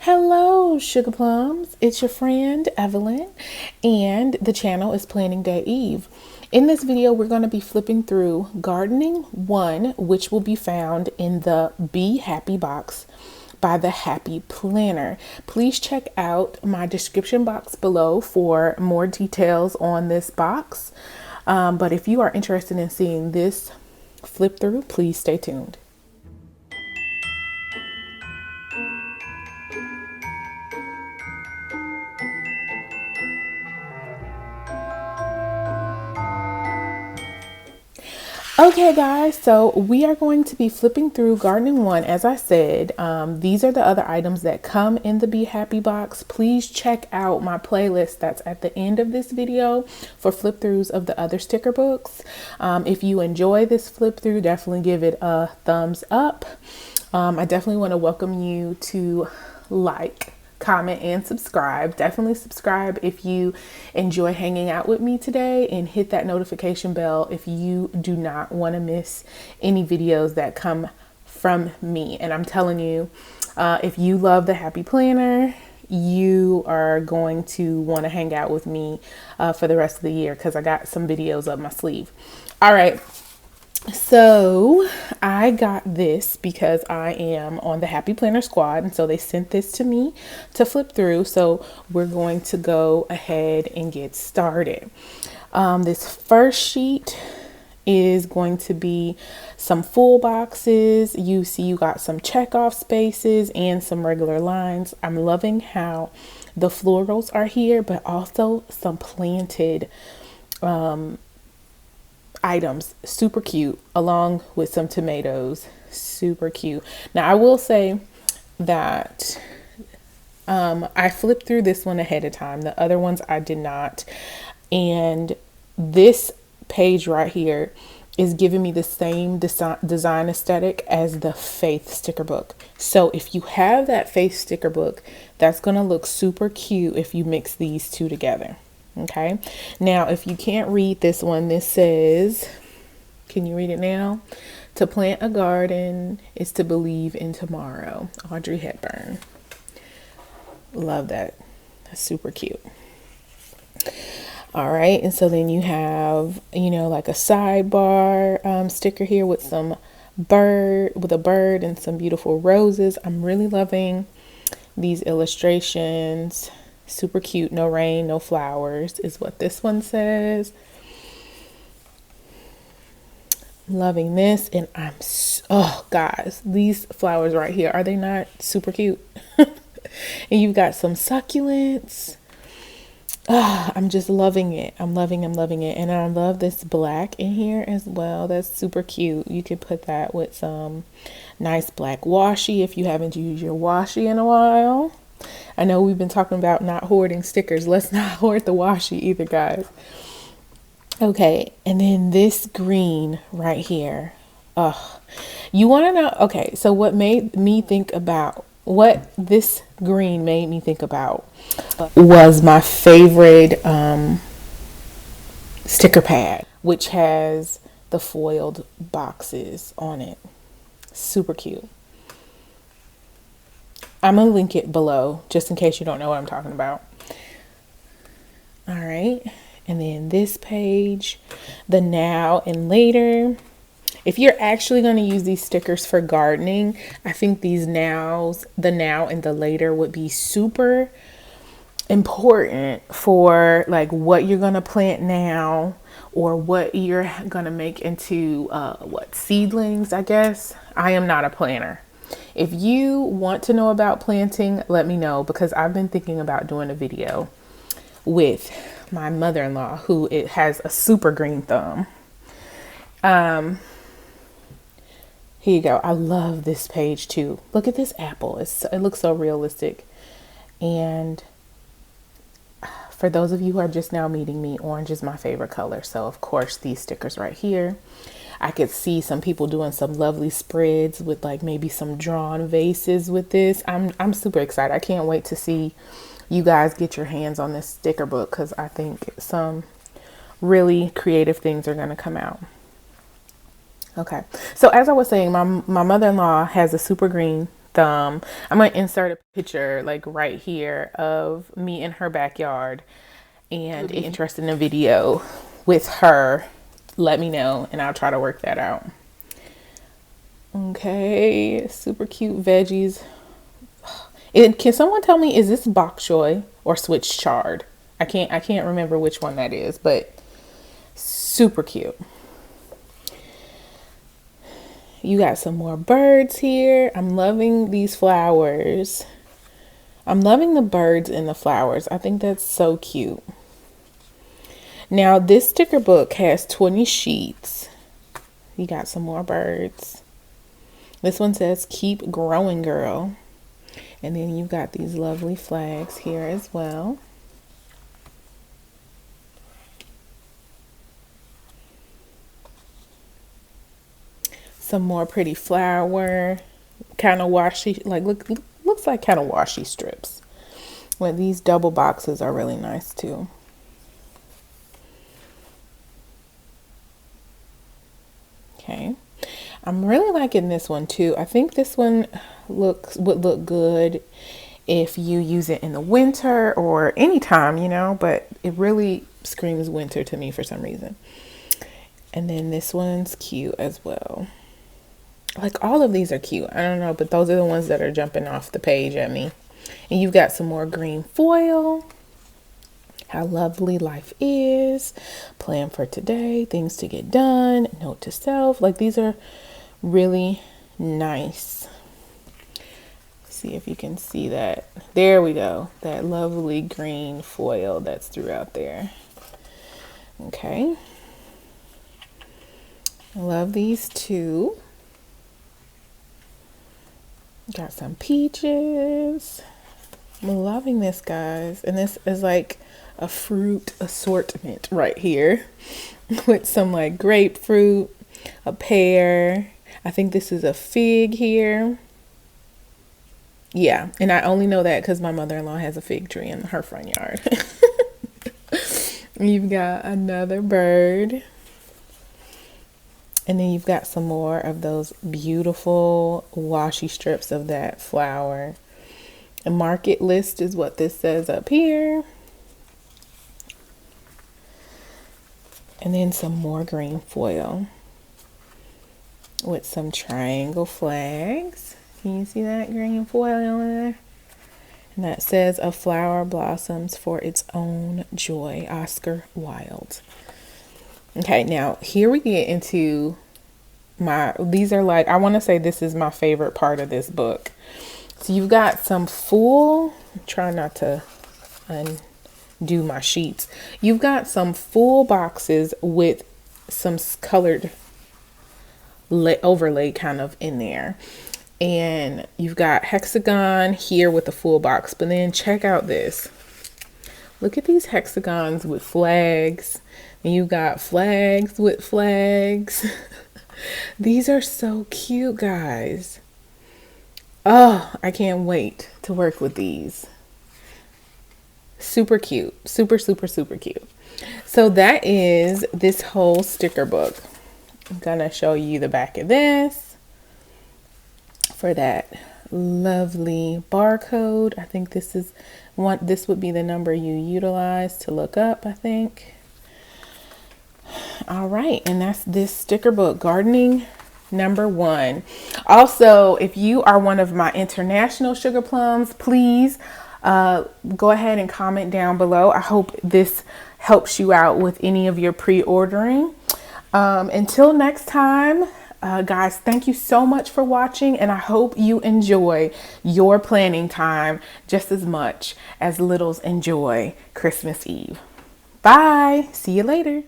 Hello, Sugar Plums. It's your friend Evelyn, and the channel is Planning Day Eve. In this video, we're going to be flipping through Gardening 1, which will be found in the Be Happy box by the Happy Planner. Please check out my description box below for more details on this box. But if you are interested in seeing this flip through, please stay tuned. Okay guys, so we are going to be flipping through Gardening 1. As I said, these are the other items that come in the Be Happy box. Please check out my playlist that's at the end of this video for flip throughs of the other sticker books. If you enjoy this flip through, definitely give it a thumbs up. I definitely want to welcome you to like, comment, and subscribe. Definitely subscribe if you enjoy hanging out with me today, and hit that notification bell if you do not want to miss any videos that come from me. And I'm telling you, if you love the Happy Planner, you are going to want to hang out with me for the rest of the year, because I got some videos up my sleeve. All right. So I got this because I am on the Happy Planner squad, and so they sent this to me to flip through. So we're going to go ahead and get started. This first sheet is going to be some full boxes. You see you got some check off spaces and some regular lines. I'm loving how the florals are here, but also some planted items. Super cute, along with some tomatoes. Super cute. Now I will say that I flipped through this one ahead of time. The other ones I did not. And this page right here is giving me the same design aesthetic as the Faith sticker book. So if you have that Faith sticker book, that's going to look super cute if you mix these two together. Okay, now if you can't read this one, this says, can you read it now? To plant a garden is to believe in tomorrow. Audrey Hepburn. Love that. That's super cute. All right, and so then you have, like a sidebar sticker here with some with a bird and some beautiful roses. I'm really loving these illustrations. Super cute. No rain, no flowers is what this one says. Loving this. And oh guys, these flowers right here, are they not super cute? And you've got some succulents. I'm just loving it. I'm loving it. And I love this black in here as well. That's super cute. You could put that with some nice black washi if you haven't used your washi in a while. I know we've been talking about not hoarding stickers. Let's not hoard the washi either, guys. Okay, and then this green right here. You want to know? Okay, so what this green made me think about was my favorite sticker pad, which has the foiled boxes on it. Super cute. I'm going to link it below just in case you don't know what I'm talking about. All right. And then this page, the now and later. If you're actually going to use these stickers for gardening, I think these nows, the now and the later, would be super important for like what you're going to plant now, or what you're going to make into seedlings, I guess. I am not a planner. If you want to know about planting, let me know, because I've been thinking about doing a video with my mother-in-law, who has a super green thumb. Here you go. I love this page too. Look at this apple. It looks so realistic. And for those of you who are just now meeting me, orange is my favorite color. So of course these stickers right here. I could see some people doing some lovely spreads with like maybe some drawn vases with this. I'm super excited. I can't wait to see you guys get your hands on this sticker book, because I think some really creative things are going to come out. Okay, so as I was saying, my mother-in-law has a super green thumb. I'm going to insert a picture like right here of me in her backyard. And if you're interested in a video with her, let me know and I'll try to work that out. Okay, super cute veggies. Can someone tell me, is this bok choy or switch chard? I can't remember which one that is, but super cute. You got some more birds here. I'm loving these flowers. I'm loving the birds and the flowers. I think that's so cute. Now this sticker book has 20 sheets. You got some more birds. This one says keep growing, girl. And then you've got these lovely flags here as well. Some more pretty flower, kind of washi, like looks like kind of washi strips. Well, these double boxes are really nice too. Okay, I'm really liking this one too. I think this one would look good if you use it in the winter or anytime, you know, but it really screams winter to me for some reason. And then this one's cute as well. Like all of these are cute. I don't know, but those are the ones that are jumping off the page at me. And you've got some more green foil. How lovely life is. Plan for today. Things to get done. Note to self. Like these are really nice. See if you can see that. There we go. That lovely green foil that's throughout there. Okay. I love these too. Got some peaches. I'm loving this, guys. And this is like a fruit assortment right here with some like grapefruit, a pear. I think this is a fig here. Yeah, and I only know that because my mother-in-law has a fig tree in her front yard. You've got another bird. And then you've got some more of those beautiful washi strips of that flower. A market list is what this says up here. And then some more green foil with some triangle flags. Can you see that green foil on there? And that says a flower blossoms for its own joy. Oscar Wilde. Okay, now here we get into these are like, I want to say this is my favorite part of this book. So you've got some full, try not to undo my sheets. You've got some full boxes with some colored overlay kind of in there. And you've got hexagon here with a full box, but then check out this. Look at these hexagons with flags. And you got flags with flags. These are so cute, guys. Oh, I can't wait to work with these. Super cute. Super, super, super cute. So that is this whole sticker book. I'm gonna show you the back of this for that lovely barcode. I think this is this would be the number you utilize to look up, I think. All right, and that's this sticker book, Gardening #1. Also, if you are one of my international sugar plums, please go ahead and comment down below. I hope this helps you out with any of your pre-ordering. Until next time, guys, thank you so much for watching, and I hope you enjoy your planning time just as much as littles enjoy Christmas Eve. Bye. See you later.